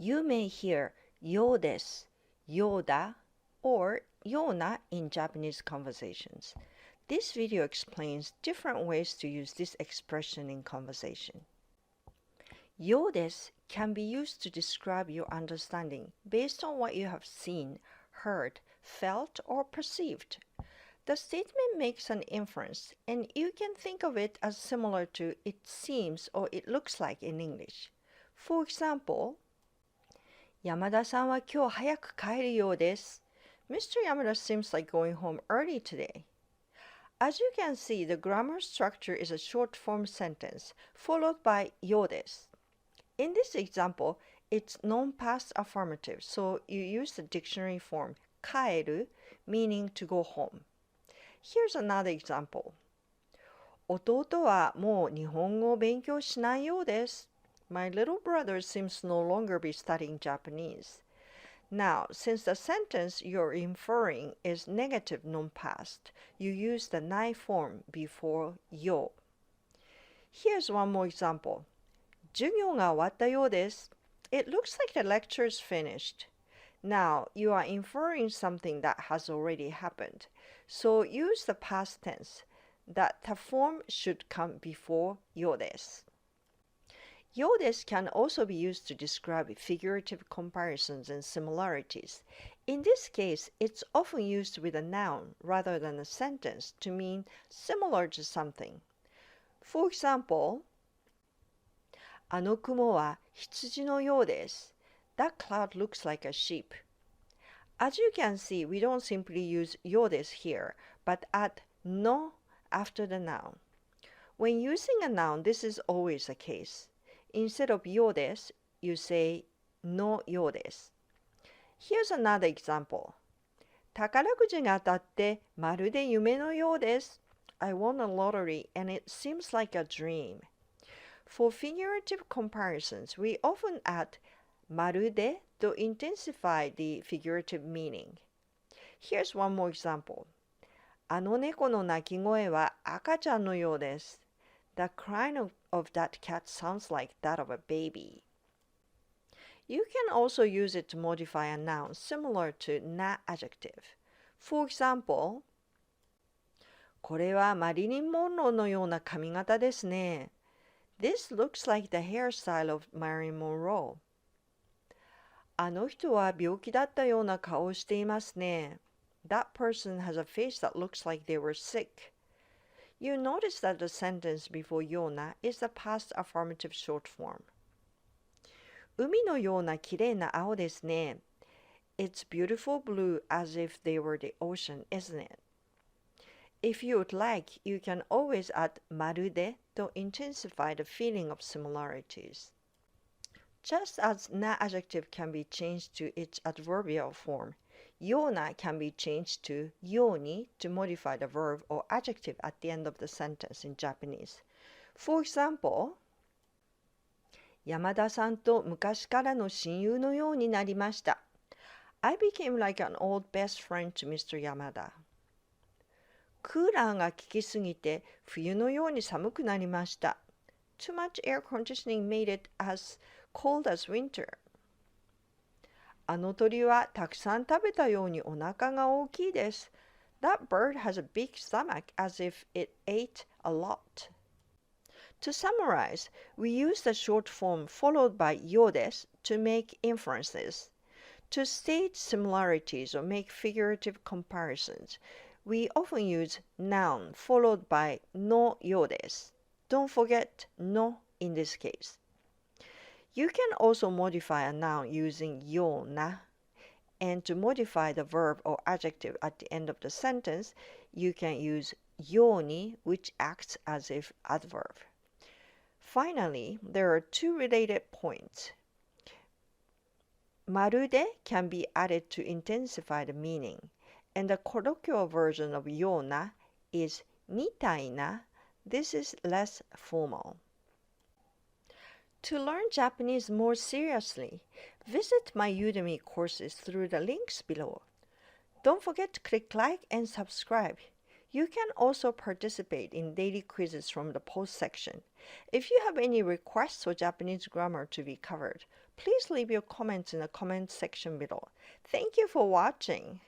You may hear ようです、ようだ, or ような in Japanese conversations. This video explains different ways to use this expression in conversation. ようです can be used to describe your understanding based on what you have seen, heard, felt, or perceived. The statement makes an inference, and you can think of it as similar to it seems or it looks like in English. For example, 山田さんは今日早く帰るようです。Mr. Yamada seems like going home early today. As you can see, the grammar structure is a short form sentence followed by ようです。In this example, it's non-past affirmative, so you use the dictionary form 帰る meaning to go home. Here's another example. 弟はもう日本語を勉強しないようです。My little brother seems to no longer be studying Japanese. Now, since the sentence you're inferring is negative non-past, you use the ない form before よ. Here's one more example. 授業が終わったようです。It looks like the lecture is finished. Now, you are inferring something that has already happened. So use the past tense, that the form should come before ようです。ようです can also be used to describe figurative comparisons and similarities. In this case, it's often used with a noun rather than a sentence to mean similar to something. For example, あの雲は羊のようです。That cloud looks like a sheep. As you can see, we don't simply use ようです here, but add の after the noun. When using a noun, this is always the case. Instead of ようです, you say のようです。Here's another example. 宝くじが当たってまるで夢のようです。I won a lottery and it seems like a dream. For figurative comparisons, we often add まるで to intensify the figurative meaning. Here's one more example. あの猫の鳴き声は赤ちゃんのようです。The crying of that cat sounds like that of a baby. You can also use it to modify a noun similar to な adjective. For example, これはマリリン・モンローのような髪型ですね。This looks like the hairstyle of Marilyn Monroe. あの人は病気だったような顔をしていますね。That person has a face that looks like they were sick. You notice that the sentence before ような is the past affirmative short form. 海のような綺麗な青ですね。It's beautiful blue as if they were the ocean, isn't it? If you would like, you can always add まるで to intensify the feeling of similarities. Just as な adjective can be changed to its adverbial form, ような can be changed to ように to modify the verb or adjective at the end of the sentence in Japanese. For example, 山田さんと昔からの親友のようになりました。I became like an old best friend to Mr. Yamada. クーラーが効きすぎて冬のように寒くなりました。Too much air conditioning made it as cold as winter. あの鳥はたくさん食べたようにお腹が大きいです。That bird has a big stomach as if it ate a lot. To summarize, we use the short form followed by ようです to make inferences. To state similarities or make figurative comparisons, we often use noun followed by のようです. Don't forget の in this case. You can also modify a noun using ような. And to modify the verb or adjective at the end of the sentence, you can use ように, which acts as if adverb. Finally, there are two related points. まるで can be added to intensify the meaning, and the colloquial version of ような is みたいな. This is less formal. To learn Japanese more seriously, visit my Udemy courses through the links below. Don't forget to click like and subscribe. You can also participate in daily quizzes from the post section. If you have any requests for Japanese grammar to be covered, please leave your comments in the comment section below. Thank you for watching.